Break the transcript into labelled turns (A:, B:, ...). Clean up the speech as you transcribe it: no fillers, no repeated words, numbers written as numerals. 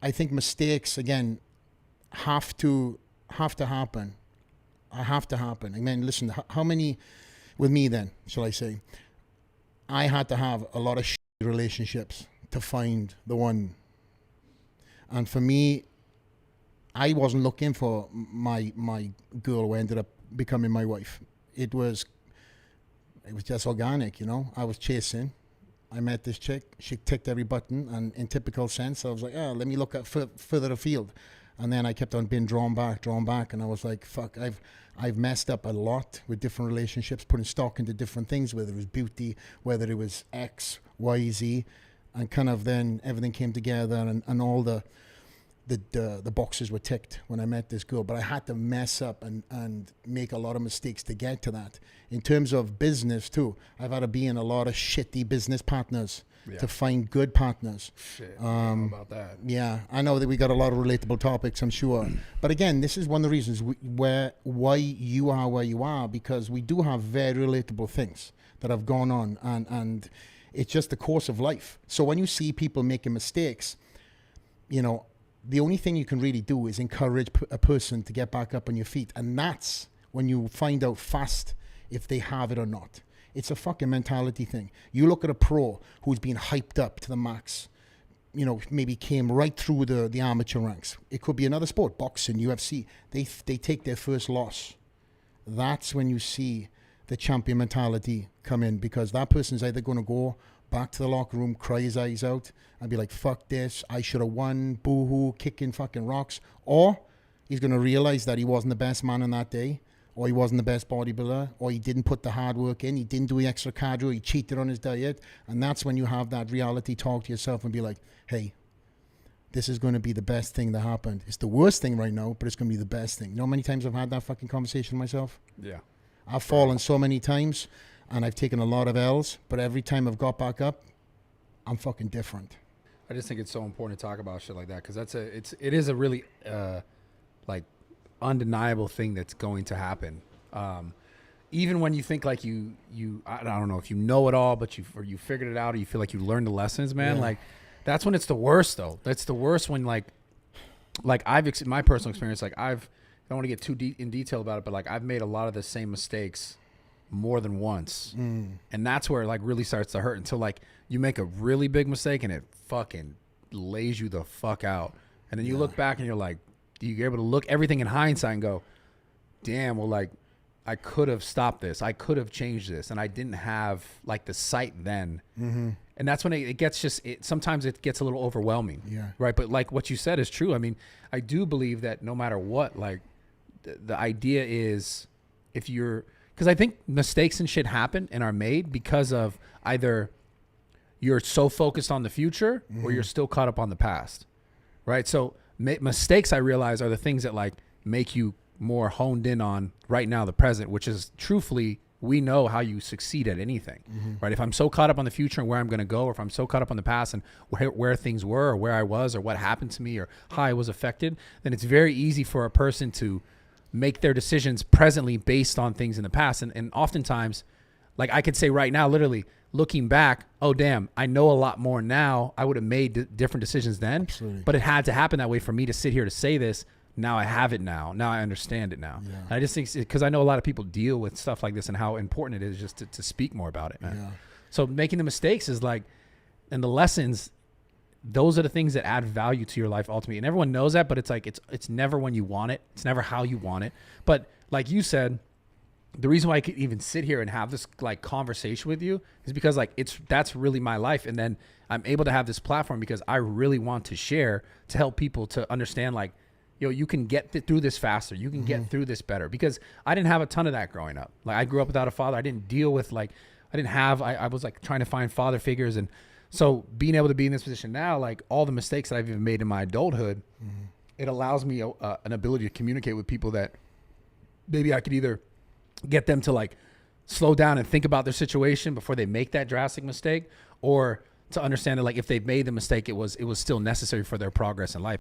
A: I think mistakes, again, have to happen. Have to happen. I mean, listen, how many, with me then, shall I say, I had to have a lot of relationships to find the one. And for me, I wasn't looking for my girl who ended up becoming my wife. It was just organic, you know. I was chasing. I met this chick. She ticked every button, and in typical sense, I was like, oh, let me look at further afield. And then I kept on being drawn back, and I was like, fuck, I've messed up a lot with different relationships, putting stock into different things, whether it was beauty, whether it was X, Y, Z, and kind of then everything came together, and all the boxes were ticked when I met this girl. But I had to mess up and make a lot of mistakes to get to that. In terms of business too, I've had to be in a lot of shitty business partners to find good partners.
B: Shit, I don't know about that.
A: Yeah, I know that we got a lot of relatable topics, I'm sure. But again, this is one of the reasons why you are where you are, because we do have very relatable things that have gone on, and it's just the course of life. So when you see people making mistakes, you know, the only thing you can really do is encourage a person to get back up on your feet. And that's when you find out fast if they have it or not. It's a fucking mentality thing. You look at a pro who's been hyped up to the max, you know, maybe came right through the amateur ranks. It could be another sport, boxing, UFC. They take their first loss. That's when you see the champion mentality come in, because that person's either going to go back to the locker room, cry his eyes out, and be like, fuck this, I should have won, boo-hoo, kicking fucking rocks. Or he's going to realize that he wasn't the best man on that day, or he wasn't the best bodybuilder, or he didn't put the hard work in, he didn't do the extra cardio, he cheated on his diet. And that's when you have that reality talk to yourself and be like, hey, this is going to be the best thing that happened. It's the worst thing right now, but it's going to be the best thing. You know how many times I've had that fucking conversation myself?
B: Yeah.
A: I've fallen so many times, and I've taken a lot of L's, but every time I've got back up, I'm fucking different.
B: I just think it's so important to talk about shit like that, because it is a really like undeniable thing that's going to happen. Even when you think like you I don't know if you know it all, but you figured it out, or you feel like you learned the lessons, man. Yeah. Like that's when it's the worst, though. That's the worst when like I've my personal experience, like I don't want to get too in detail about it, but like I've made a lot of the same mistakes more than once. And that's where it like really starts to hurt, until like you make a really big mistake and it fucking lays you the fuck out. And then you look back and you're like, you're able to look everything in hindsight and go, damn, well, like I could have stopped this. I could have changed this. And I didn't have like the sight then. And that's when it gets sometimes it gets a little overwhelming. Yeah. Right. But like what you said is true. I mean, I do believe that no matter what, like the idea is because I think mistakes and shit happen and are made because of either you're so focused on the future or you're still caught up on the past, right? So mistakes, I realize, are the things that like make you more honed in on right now, the present, which is truthfully, we know how you succeed at anything, right? If I'm so caught up on the future and where I'm going to go, or if I'm so caught up on the past and where things were or where I was or what happened to me or how I was affected, then it's very easy for a person to make their decisions presently based on things in the past. And oftentimes, like I could say right now, literally looking back, oh damn, I know a lot more now. I would have made different decisions then. Absolutely. But it had to happen that way for me to sit here to say this. Now I have it now. Now I understand it now. Yeah. And I just think, because I know a lot of people deal with stuff like this and how important it is just to speak more about it, man. Yeah. So making the mistakes is like, and the lessons, those are the things that add value to your life ultimately. And everyone knows that, but it's like, it's never when you want it. It's never how you want it. But like you said, the reason why I could even sit here and have this like conversation with you is because like that's really my life. And then I'm able to have this platform because I really want to share to help people to understand like, yo, you can get through this faster. You can get through this better, because I didn't have a ton of that growing up. Like I grew up without a father. I didn't deal with like, I was like trying to find father figures. And so being able to be in this position now, like all the mistakes that I've even made in my adulthood, it allows me an ability to communicate with people that maybe I could either get them to like slow down and think about their situation before they make that drastic mistake, or to understand that like if they've made the mistake, it was still necessary for their progress in life.